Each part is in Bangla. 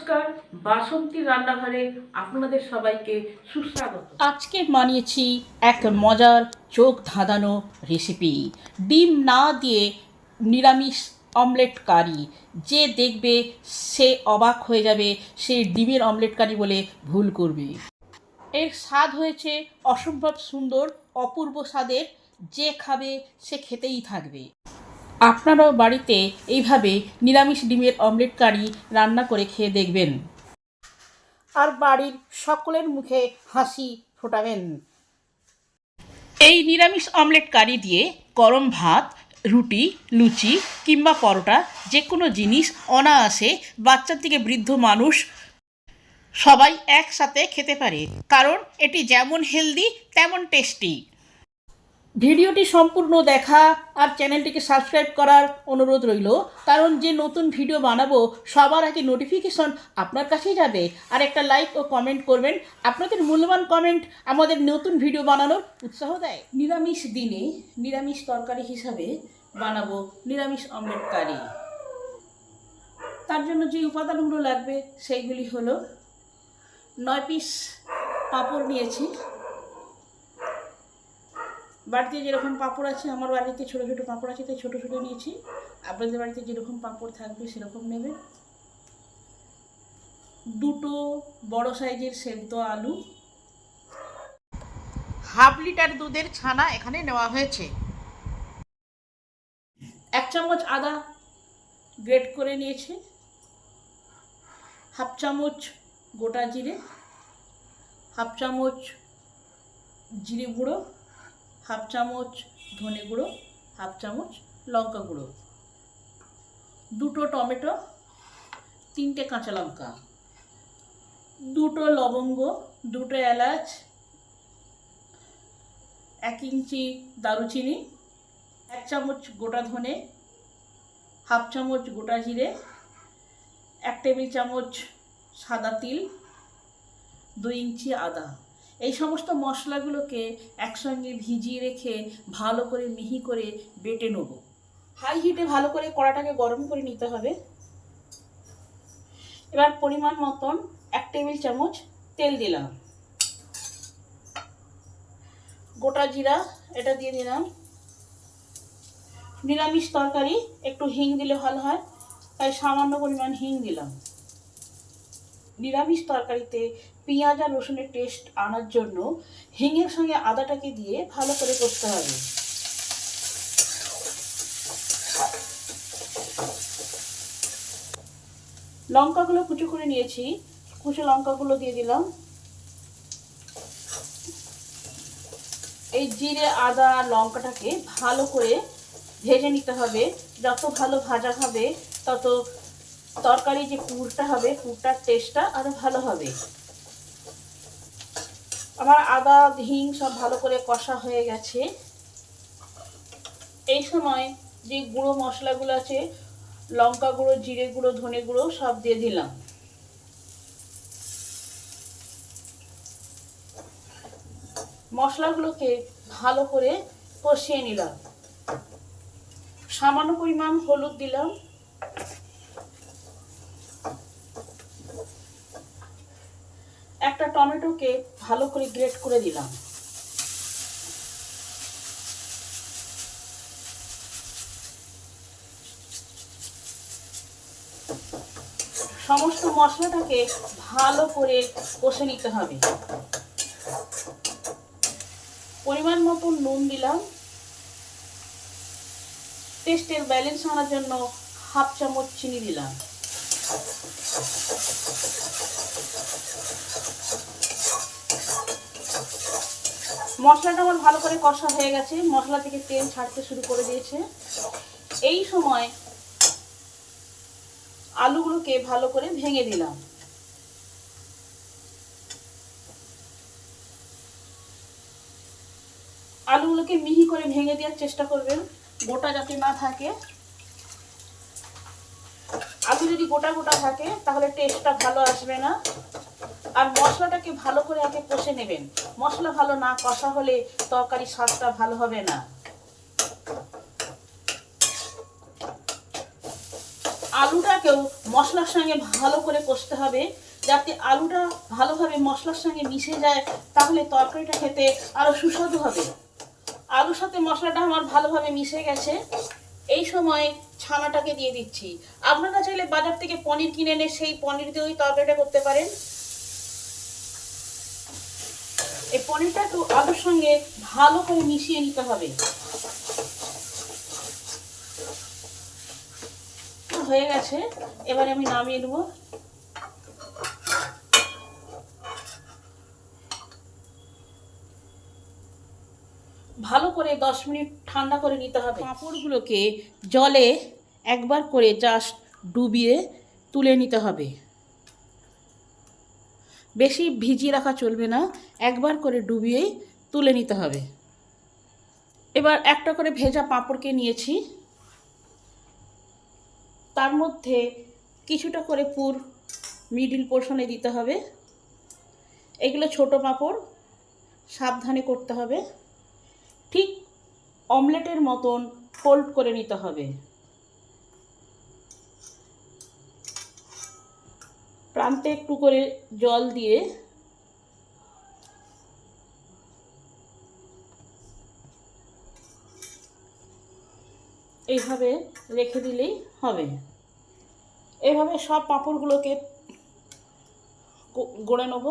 নমস্কার, বাসন্তী রান্নাঘরে আপনাদের সবাইকে সুস্বাগত। আজকে বানিয়েছি এক মজার চোখ ধাঁধানো রেসিপি, ডিম না দিয়ে নিরামিষ অমলেট কারি। যে দেখবে সে অবাক হয়ে যাবে, সে ডিমের অমলেট কারি বলে ভুল করবে। এর স্বাদ হয়েছে অসম্ভব সুন্দর, অপূর্ব স্বাদের। যে খাবে সে খেতেই থাকবে। আপনারাও বাড়িতে এইভাবে নিরামিষ ডিমের অমলেট কারি রান্না করে খেয়ে দেখবেন, আর বাড়ির সকলের মুখে হাসি ফোটাবেন। এই নিরামিষ অমলেট কারি দিয়ে গরম ভাত, রুটি, লুচি কিংবা পরোটা যে কোনো জিনিস অনায়াসে বাচ্চা থেকে বৃদ্ধ মানুষ সবাই একসাথে খেতে পারে, কারণ এটি যেমন হেলদি তেমন টেস্টি। ভিডিওটি সম্পূর্ণ দেখা আর চ্যানেলটিকে সাবস্ক্রাইব করার অনুরোধ রইল, কারণ যে নতুন ভিডিও বানাবো সবার আগে নোটিফিকেশন আপনার কাছেই যাবে। আর একটা লাইক ও কমেন্ট করবেন, আপনাদের মূল্যবান কমেন্ট আমাদের নতুন ভিডিও বানানোর উৎসাহ দেয়। নিরামিষ দিনে নিরামিষ তরকারি হিসাবে বানাবো নিরামিষ অমলেট কারি। তার জন্য যে উপাদানগুলো লাগবে সেইগুলি হলো 9 পিস পাঁপড় নিয়েছি। বাড়িতে যেরকম পাঁপড় আছে, আমার বাড়িতে ছোটো ছোটো পাঁপড় আছে তাই ছোটো ছোটো নিয়েছি। আপনাদের বাড়িতে যেরকম পাঁপড় থাকবে সেরকম নেবেন। 2টো বড় সাইজের সেদ্ধ আলু, হাফ লিটার দুধের ছানা এখানে নেওয়া হয়েছে। 1 চামচ আদা গ্রেট করে নিয়েছি, হাফ চামচ গোটা জিরে, হাফ চামচ জিরে গুঁড়ো, হাফ চামচ ধনে গুঁড়ো, হাফ চামচ লঙ্কা গুঁড়ো, 2টো টমেটো, 3টে কাঁচা লঙ্কা, 2টো লবঙ্গ, 2টো এলাচ, 1 ইঞ্চি দারুচিনি, 1 চামচ গোটা ধনে, হাফ চামচ গোটা জিরে, 1 টেবিল চামচ সাদা তিল, 2 ইঞ্চি আদা। এই সমস্ত মশলাগুলোকে একসঙ্গে ভিজিয়ে রেখে ভালো করে মিহি করে বেটে নেব। হাই হিটে ভালো করে কড়াটাকে গরম করে নিতে হবে। এবার পরিমাণ মতন 1 টেবিল চামচ তেল দিলাম, গোটা জিরা এটা দিয়ে দিলাম। নিরামিষ তরকারি একটু হিং দিলে ভালো হয়, তাই সামান্য পরিমাণ হিং দিলাম। নিরামিষ তরকারিতে পেঁয়াজ আর রসুনের টেস্ট আনার জন্য হিঙের সঙ্গে আদাটাকে দিয়ে ভালো করে কষতে হবে। লঙ্কাগুলো কুচো করে নিয়েছি, কুচো লঙ্কাগুলো দিয়ে দিলাম। এই জিরে আদা লঙ্কাটাকে ভালো করে ভেজে নিতে হবে। যত ভালো ভাজা হবে তত তরকারি যে পুরটা হবে, পুরটার টেস্টটা আরো ভালো হবে। আমার আদা হিং সব ভালো করে কষা হয়ে গেছে। এই সময় যে গুঁড়ো মশলাগুলো আছে, লঙ্কা গুঁড়ো, জিরে গুঁড়ো, ধনে গুঁড়ো সব দিয়ে দিলাম। মশলাগুলোকে ভালো করে কষিয়ে নিলাম। সামান্য পরিমাণ হলুদ দিলাম, একটা টমেটোকে ভালো করে গ্রেট করে দিলাম। সমস্ত মশলাটাকে ভালো করে কষে নিতে হবে। পরিমাণ মতো নুন দিলাম। টেস্টের ব্যালেন্স আনার জন্য হাফ চামচ চিনি দিলাম। মশলাটা আমার ভালো করে কষা হয়ে গেছে, মশলা থেকে তেল ছাড়তে শুরু করে দিয়েছে। এই সময় আলুগুলোকে ভালো করে ভেঙে দিলাম। আলুগুলোকে মিহি করে ভেঙে দেওয়ার চেষ্টা করবেন, গোটা যাতে না থাকে। আলু যদি গোটা গোটা থাকে তাহলে টেস্টটা ভালো আসবে না। আর মশলাটাকে ভালো করে আগে কষে নেবেন। মশলা ভালো না কষা হলে তরকারির স্বাদটা ভালো হবে না। আলুটাকেও মশলার সঙ্গে ভালো করে কষতে হবে, যাতে আলুটা ভালোভাবে মশলার সঙ্গে মিশে যায়, তাহলে তরকারিটা খেতে আরও সুস্বাদু হবে। আলুর সাথে মশলাটা আমার ভালোভাবে মিশে গেছে। এই সময় ছানাটাকে দিয়ে দিচ্ছি। আপনারা চাইলে বাজার থেকে পনির কিনে এনে সেই পনির দিয়েই তরকারিটা করতে পারেন। এই পনিরটা একটু আলুর সঙ্গে ভালো করে মিশিয়ে নিতে হবে। হয়ে গেছে, এবারে আমি নামিয়ে নেব। ভালো করে 10 মিনিট ঠান্ডা করে নিতে হবে। পাঁপড়গুলোকে জলে একবার করে জাস্ট ডুবিয়ে তুলে নিতে হবে। বেশি ভিজিয়ে রাখা চলবে না, একবার করে ডুবিয়েই তুলে নিতে হবে। এবার একটা করে ভেজা পাঁপড়কে নিয়েছি, তার মধ্যে কিছুটা করে পুর মিডিল পোর্শনে দিতে হবে। এগুলো ছোট পাঁপড়, সাবধানে করতে হবে। ঠিক অমলেটের মতন ফোল্ড করে নিতে হবে। প্রান্তে একটু করে জল দিয়ে এইভাবে রেখে দিলেই হবে। এইভাবে সব পাঁপড়গুলোকে গড়ে নেব।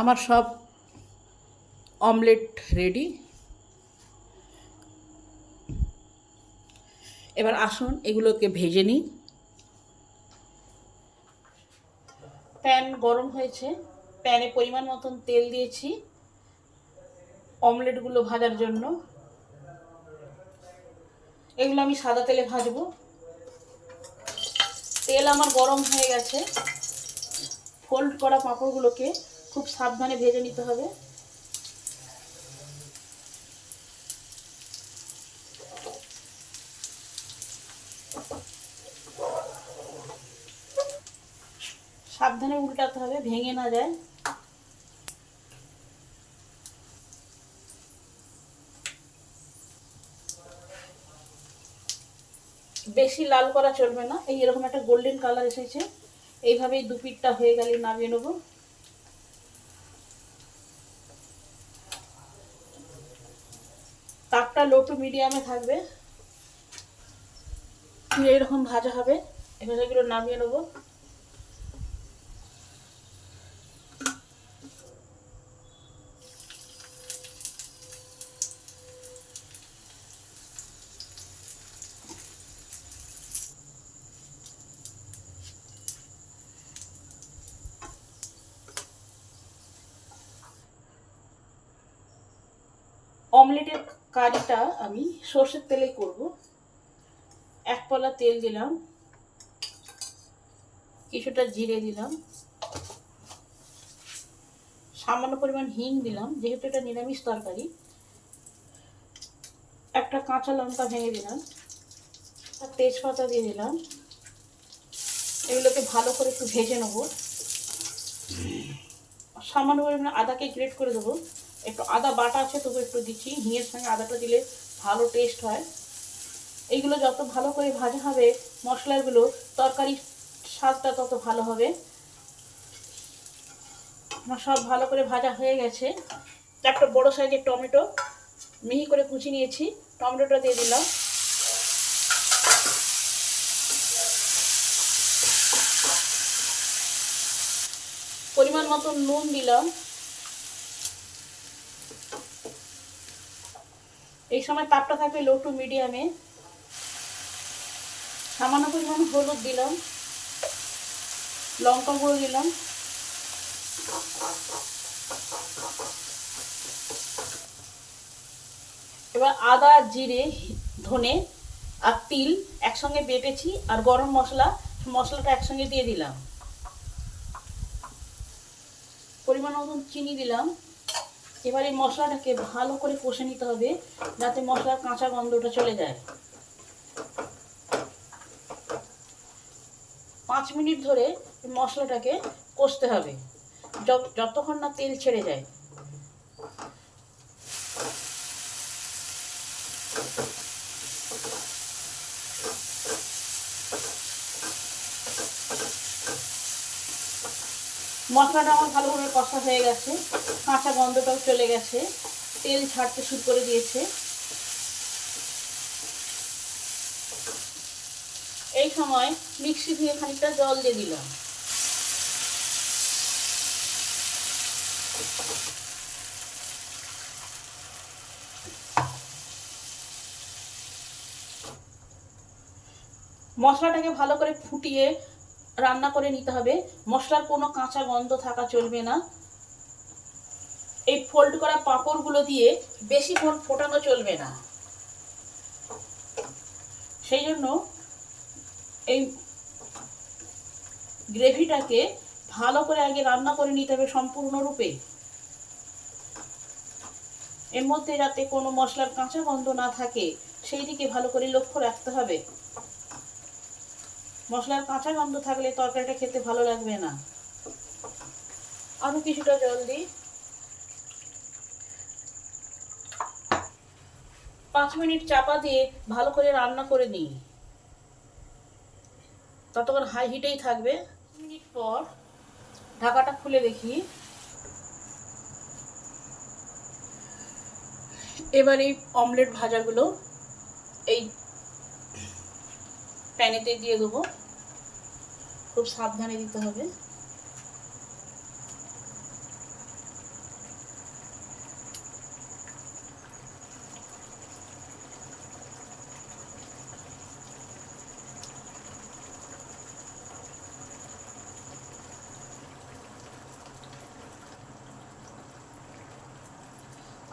আমার সব অমলেট রেডি। এবার আসুন এগুলোকে ভেজে নিই। প্যান গরম হয়েছে, প্যানে পরিমাণ মতন তেল দিয়েছি অমলেটগুলো ভাজার জন্য। এগুলো আমি সাদা তেলে ভাজবো। তেল আমার গরম হয়ে গেছে। ফোল্ড করা পাঁপড়গুলোকে খুব সাবধানে ভেজে নিতে হবে। সাবধানে উল্টাতে হবে, ভেঙে না যায়। বেশি লাল করা চলবে না, এই এরকম একটা গোল্ডেন কালার এসেছে, এইভাবেই দু পিঠটা হয়ে গেলে নামিয়ে নেব। তাপটা লো টু মিডিয়ামে থাকবে, এরকম ভাজা হবে। এবার এগুলো নামিয়ে নেব। অমলেটের কারিটা আমি সর্ষের তেলে করব। এক পলা তেল দিলাম, কিছুটা জিরে দিলাম, সামান্য পরিমাণ হিং দিলাম, যেহেতু এটা নিরামিষ তরকারি। একটা কাঁচা লঙ্কা ভেঙে দিলাম, আর তেজপাতা দিয়ে দিলাম। এগুলোকে ভালো করে একটু ভেজে নেব। সামান্য পরিমাণে আদাকে গ্রেট করে দেবো। একটু আদা বাটা আছে তবু একটু দিচ্ছি, হিঙের সঙ্গে আদাটা দিলে ভালো টেস্ট হয়। এইগুলো যত ভালো করে ভাজা হবে মশলাগুলো, তরকারির স্বাদটা তত ভালো হবে। আমার সব ভালো করে ভাজা হয়ে গেছে। একটা বড় সাইজের টমেটো মিহি করে কুচি নিয়েছি, টমেটোটা দিয়ে দিলাম। পরিমাণ মতো নুন দিলাম। এই সময় তাপটা থাকবে লো টু মিডিয়ামে। সামান্য পরিমাণ হলুদ দিলাম, লঙ্কা গুঁড়ো দিলাম, এবার আদা, জিরে, ধনে আর তিল একসঙ্গে বেটেছি, আর গরম মশলাটা একসঙ্গে দিয়ে দিলাম। পরিমাণ মতন চিনি দিলাম। এবার এই মশলাটাকে ভালো করে কষে নিতে হবে, যাতে মশলার কাঁচা গন্ধটা চলে যায়। মিনিট ধরে মশলাটাকে কষতে হবে, যতক্ষণ না তেল ছেড়ে যায়। মশলাটা আমার ভালোভাবে কষা হয়ে গেছে, কাঁচা গন্ধটাও চলে গেছে, তেল ছাড়তে শুরু করে দিয়েছে। এই সময় মিক্সি দিয়ে খানিকটা জল দিয়ে দিলাম। মশলাটাকে ভালো করে ফুটিয়ে রান্না করে নিতে হবে। মশলার কোনো কাঁচা গন্ধ থাকা চলবে না। এই ফোল্ড করা পাঁপড়গুলো দিয়ে বেশিক্ষণ ফোটানো চলবে না। সেই জন্য এই গ্রেভিটাকে ভালো করে আগে রান্না করে নিতে হবে সম্পূর্ণরূপে। এর মধ্যে যাতে কোনো মশলার কাঁচা গন্ধ না থাকে সেই দিকে ভালো করে লক্ষ্য রাখতে হবে। মশলার কাঁচা গন্ধ থাকলে তরকারিটা খেতে ভালো লাগবে না। আরো কিছুটা জল দিই। 5 মিনিট চাপা দিয়ে ভালো করে রান্না করে নিই, ততক্ষণ হাই হিটেই থাকবে। মিনিট পর ঢাকাটা খুলে দেখি। এবার এই অমলেট ভাজাগুলো এই প্যানেতে দিয়ে দেবো। খুব সাবধানে দিতে হবে।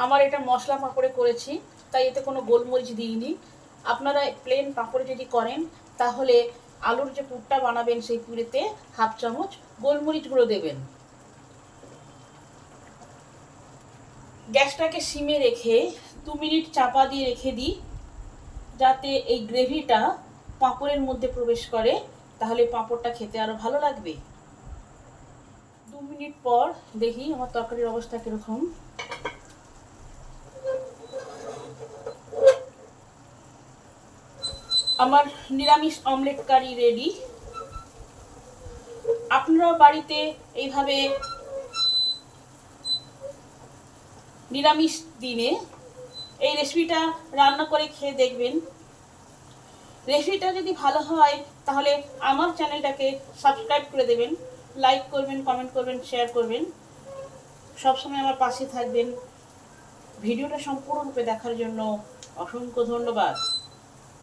আমার এটা মশলা পাঁপড়ে করেছি, তাই এতে কোনো গোলমরিচ দিইনি। আপনারা প্লেন পাঁপড়ে যদি করেন তাহলে আলুর যে পুরটা বানাবেন সেই পুরেতে হাফ চামচ গোলমরিচ গুঁড়ো দেবেন। গ্যাসটাকে সিমে রেখে 2 মিনিট চাপা দিয়ে রেখে দিই, যাতে এই গ্রেভিটা পাঁপড়ের মধ্যে প্রবেশ করে, তাহলে পাঁপড়টা খেতে আরো ভালো লাগবে। 2 মিনিট পর দেখি আমার তরকারির অবস্থা কিরকম। আমার নিরামিষ অমলেট কারি রেডি। আপনারা বাড়িতে এইভাবে নিরামিষ দিনে এই রেসিপিটা রান্না করে খেয়ে দেখবেন। রেসিপিটা যদি ভালো হয় তাহলে আমার চ্যানেলটাকে সাবস্ক্রাইব করে দেবেন, লাইক করবেন, কমেন্ট করবেন, শেয়ার করবেন। সবসময় আমার পাশে থাকবেন। ভিডিওটা সম্পূর্ণরূপে দেখার জন্য অসংখ্য ধন্যবাদ।